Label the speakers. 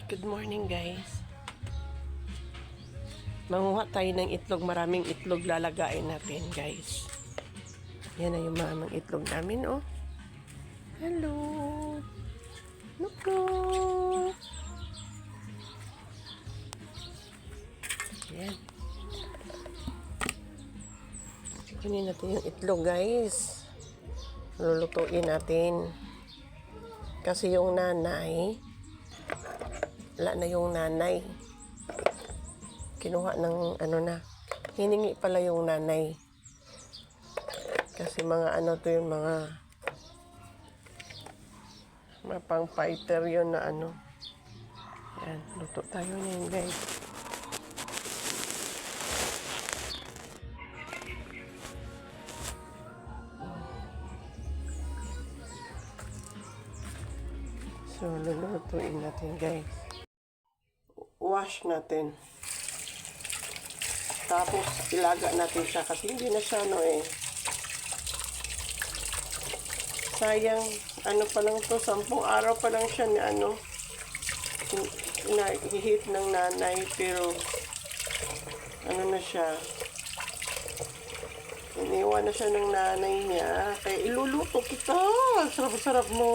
Speaker 1: Good morning guys. Manguha tayo ng itlog. Maraming itlog lalagain natin guys. Yan na yung maraming itlog namin oh. Hello. Nuko. Yan. Kunin natin yung itlog guys. Lulutuin natin. Kasi yung nanay, wala na yung nanay. Kinuha ng ano na. Hiningi pala yung nanay. Kasi mga ano to yung mga pang fighter yun na ano. Yan, luto tayo niyan guys. So, lulutuin natin guys. Wash natin. Tapos, ilaga natin siya kasi hindi na siya ano eh. Sayang, ano pa lang to, 10 araw pa lang siya na ano, na-hit ng nanay, pero ano na siya, iniwan na siya ng nanay niya, kaya iluluto kita, sarap-sarap mo.